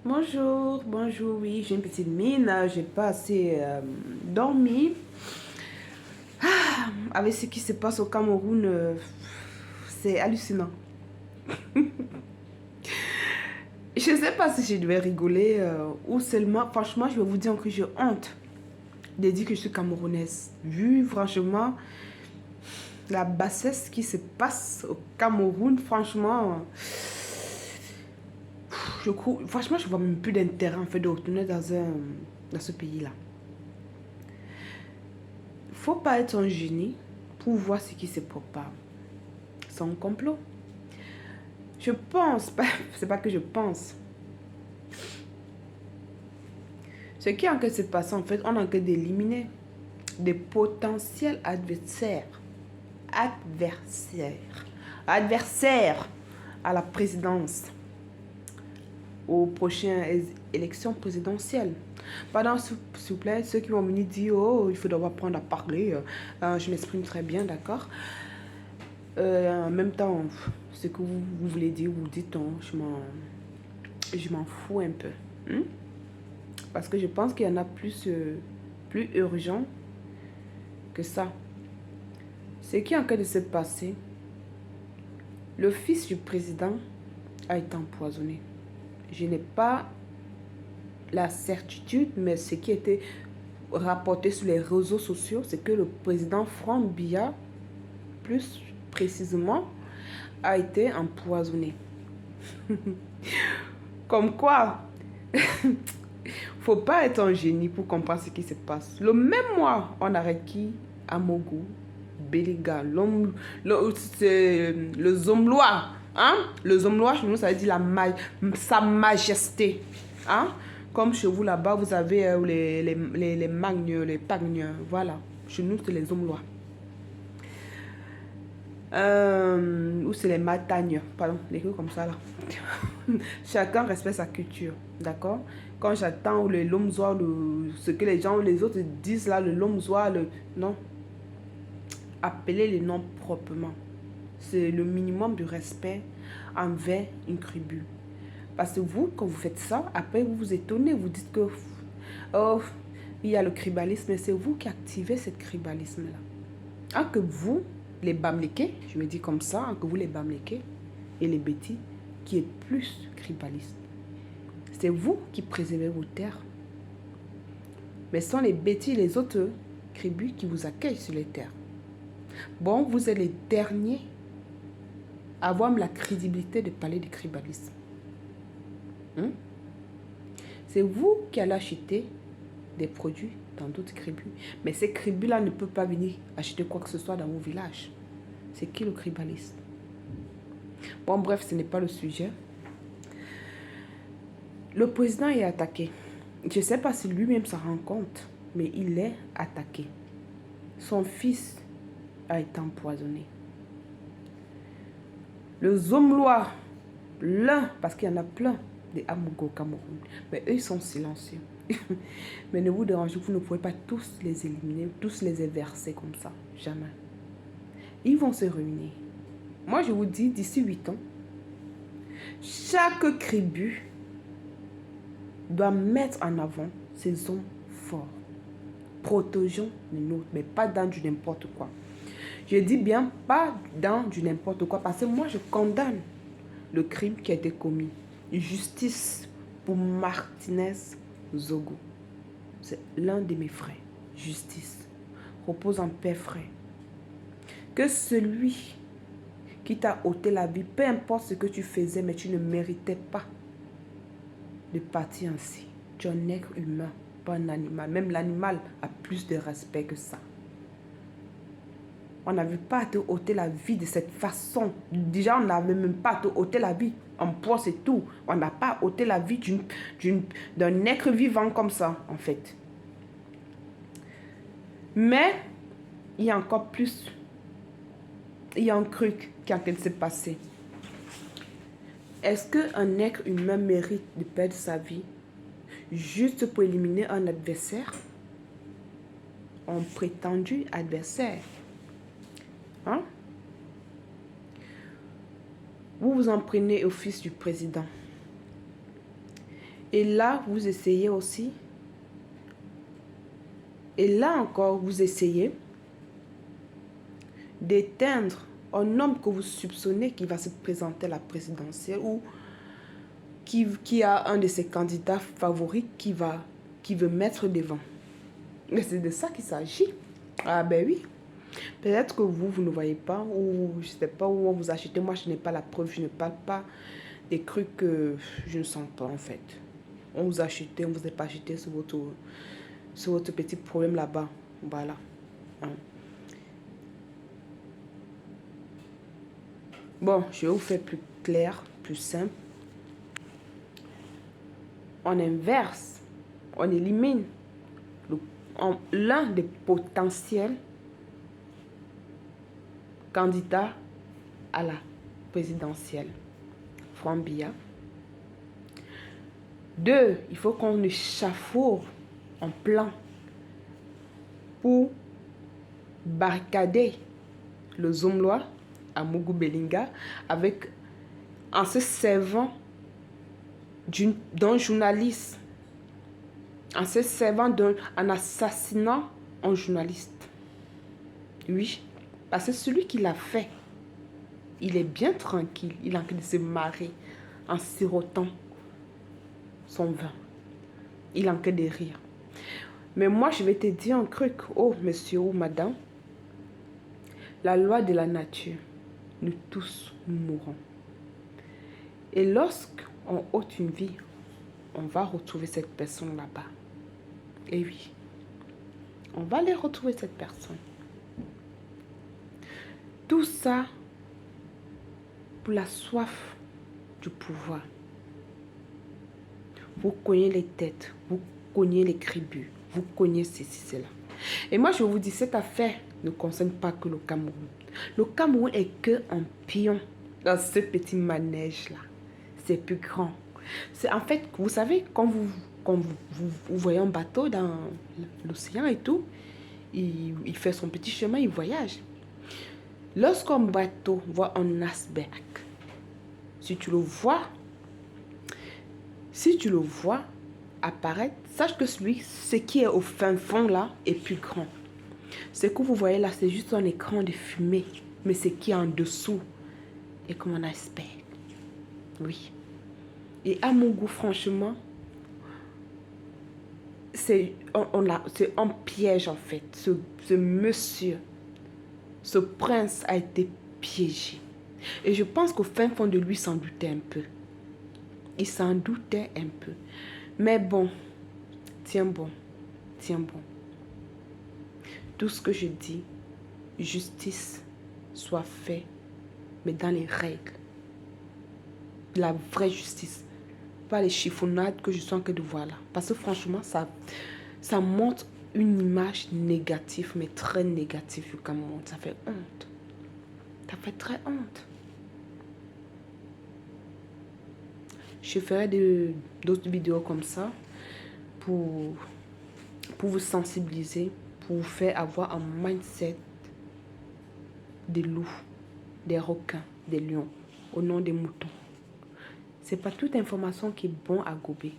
Bonjour, bonjour, oui, j'ai une petite mine, j'ai pas assez dormi. Avec ce qui se passe au Cameroun, c'est hallucinant. Je sais pas si je devais rigoler ou seulement, franchement, je vais vous dire que j'ai honte de dire que je suis camerounaise. Vu, franchement, la bassesse qui se passe au Cameroun, franchement, franchement, je vois même plus d'intérêt en fait de retourner dans ce pays-là. Faut pas être un génie pour voir ce qui se prépare. C'est un complot. Je pense, c'est pas que je pense. Ce qui est en train de se passer, en fait, on est en train d'éliminer des potentiels adversaires. Adversaires à la présidence, aux prochaines élections présidentielles. Pardon, s'il vous plaît, ceux qui vont venir dire, oh, il faudra apprendre à parler. Je m'exprime très bien, d'accord. En même temps, ce que vous voulez dire, vous dites, je m'en fous un peu. Parce que je pense qu'il y en a plus urgent que ça. Ce qui est en train de se passer, le fils du président a été empoisonné. Je n'ai pas la certitude, mais ce qui était rapporté sur les réseaux sociaux, c'est que le président Franck Biya, plus précisément, a été empoisonné. Comme quoi, faut pas être un génie pour comprendre ce qui se passe. Le même mois, on arrête qui? Amogo, Béliga, le Zomlois. Hein? Le Zomlois, chez nous, ça veut dire sa majesté. Hein? Comme chez vous là-bas, vous avez les magnes, les pagnes. Voilà. Chez nous, c'est les Zomlois. Ou c'est les matagnes. Pardon, les trucs comme ça là. Chacun respecte sa culture. D'accord? Quand j'attends le lomzois, ce que les autres disent là, le lomzois, non. Appelez les noms proprement. C'est le minimum de respect envers une tribu. Parce que vous, quand vous faites ça, après vous vous étonnez, vous dites que oh, il y a le tribalisme, mais c'est vous qui activez ce tribalisme-là. Que vous, les Bamlékés, je me dis comme ça, que vous les Bamlékés et les Bétis, qui êtes plus tribalistes. C'est vous qui préservez vos terres. Mais ce sont les Bétis et les autres tribus qui vous accueillent sur les terres. Bon, vous êtes les derniers à avoir la crédibilité de parler du tribalisme. C'est vous qui allez acheter des produits dans d'autres tribus. Mais ces tribus-là ne peuvent pas venir acheter quoi que ce soit dans vos villages. C'est qui le tribalisme? Bon, bref, ce n'est pas le sujet. Le président est attaqué. Je ne sais pas si lui-même s'en rend compte, mais il est attaqué. Son fils a été empoisonné. Le Zomlois, l'un, parce qu'il y en a plein, des Amogo Cameroun, mais eux, ils sont silencieux. Mais ne vous dérangez, vous ne pouvez pas tous les éliminer, tous les éverser comme ça. Jamais. Ils vont se réunir. Moi, je vous dis, d'ici 8 ans, chaque tribu doit mettre en avant ses hommes forts. Protégeons les nôtres, mais pas dans du n'importe quoi. Je dis bien pas dans du n'importe quoi, parce que moi, je condamne le crime qui a été commis. Justice pour Martinez Zogo. C'est l'un de mes frères. Justice. Repose en paix, frère. Que celui qui t'a ôté la vie, peu importe ce que tu faisais, mais tu ne méritais pas de partir ainsi. Tu es un être humain, pas un animal. Même l'animal a plus de respect que ça. On n'avait pas à te ôter la vie de cette façon. Déjà, on n'avait même pas à te ôter la vie. En poids, c'est tout. On n'a pas ôté la vie d'un être vivant comme ça, en fait. Mais, il y a encore plus. Il y a un truc qui est en train de se passer. Est-ce qu'un être humain mérite de perdre sa vie juste pour éliminer un adversaire? Un prétendu adversaire. Hein? Vous vous en prenez au fils du président. Et là, vous essayez aussi. Et là encore, vous essayez d'éteindre un homme que vous soupçonnez qui va se présenter à la présidentielle ou qui a un de ses candidats favoris qui veut mettre devant. Mais c'est de ça qu'il s'agit. Ah ben oui. Peut-être que vous ne voyez pas ou je ne sais pas où on vous achetez. Moi, je n'ai pas la preuve. Je ne parle pas des trucs que je ne sens pas en fait. On vous a acheté, on vous a pas acheté sur votre petit problème là-bas. Voilà. Hein. Bon, je vais vous faire plus clair, plus simple. On inverse, on élimine l'un des potentiels candidats à la présidentielle. Franck Biya. 2, il faut qu'on échafaude un plan pour barricader le Zomlois Amougou Belinga en se servant d'un journaliste, en se servant en assassinant un journaliste. Oui, parce que celui qui l'a fait, il est bien tranquille, il a envie de se marrer en sirotant son vin. Il a envie de rire. Mais moi, je vais te dire un truc, oh monsieur ou madame, la loi de la nature, nous tous, nous mourrons. Et lorsqu'on ôte une vie, on va retrouver cette personne là-bas. Et oui, on va les retrouver cette personne. Tout ça pour la soif du pouvoir. Vous cognez les têtes, vous cognez les cribus, vous cognez ceci, cela. Et moi, je vous dis, cette affaire ne concerne pas que le Cameroun. Le Cameroun est que un pion dans ce petit manège-là. C'est plus grand. C'est en fait, vous savez, quand vous voyez un bateau dans l'océan et tout, il fait son petit chemin, il voyage. Lorsqu'un bateau voit un iceberg, si tu le vois apparaître, sache que ce qui est au fin fond là est plus grand. Ce que vous voyez là, c'est juste un écran de fumée, mais ce qui est en dessous est comme un iceberg. Oui. Et à mon goût, franchement, c'est un piège en fait. Ce monsieur, ce prince a été piégé. Et je pense qu'au fin fond de lui, s'en doutait un peu. Il s'en doutait un peu. Mais bon, tiens bon. Tout ce que je dis, justice soit faite, mais dans les règles. La vraie justice. Pas les chiffonnades que je sens que de voir là. Parce que franchement, ça montre une image négative, mais très négative du Cameroun. Ça fait honte. Ça fait très honte. Je ferai d'autres vidéos comme ça pour vous sensibiliser, pour vous faire avoir un mindset des loups, des requins, des lions, au nom des moutons. C'est pas toute information qui est bon à gober.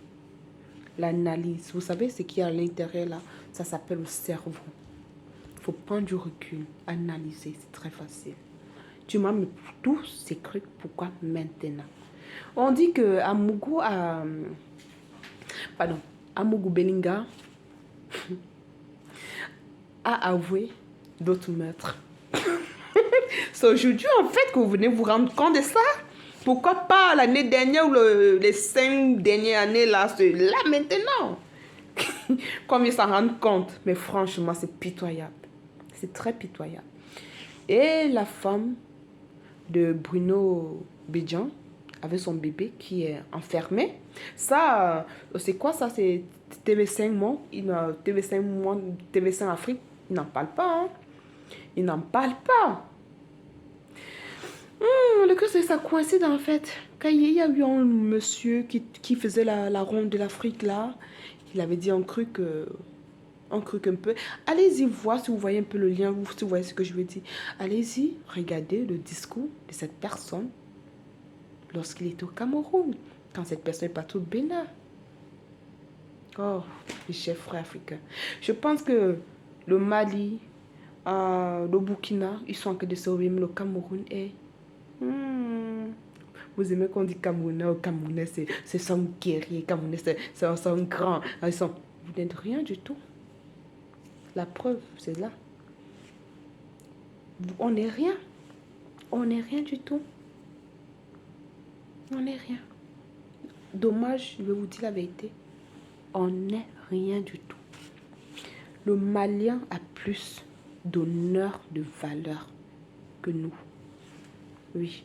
L'analyse, vous savez ce qu'il y a à l'intérieur là, ça s'appelle le cerveau. Il faut prendre du recul, analyser, c'est très facile. Tu m'as mis tous ces trucs, pourquoi maintenant? On dit que Amougou Belinga a avoué d'autres meurtres. C'est aujourd'hui en fait que vous venez vous rendre compte de ça. Pourquoi pas l'année dernière ou les 5 dernières années là, là maintenant. Comme ils s'en rendent compte. Mais franchement, c'est pitoyable. C'est très pitoyable. Et la femme de Bruno Bidjan avec son bébé qui est enfermé. Ça, c'est quoi ça? C'est TV5 Monde, TV5 Monde, TV5 Afrique. Ils n'en parlent pas. Hein? Ils n'en parlent pas. Le que c'est ça coïncide en fait. Quand il y a eu un monsieur qui faisait la ronde de l'Afrique là, il avait dit un truc un peu. Allez-y voir si vous voyez un peu le lien, si vous voyez ce que je veux dire. Allez-y, regardez le discours de cette personne lorsqu'il était au Cameroun, quand cette personne est partie au Bénin. Oh, les chers frères africains. Je pense que le Mali, le Burkina, ils sont en train de se réveiller, mais le Cameroun est... Vous aimez qu'on dit Camerounais, au Camerounais, c'est son guerrier, Camerounais, c'est son grand. Vous n'êtes rien du tout. La preuve, c'est là. On n'est rien. On n'est rien du tout. On n'est rien. Dommage, je vais vous dire la vérité. On n'est rien du tout. Le Malien a plus d'honneur, de valeur que nous. Oui.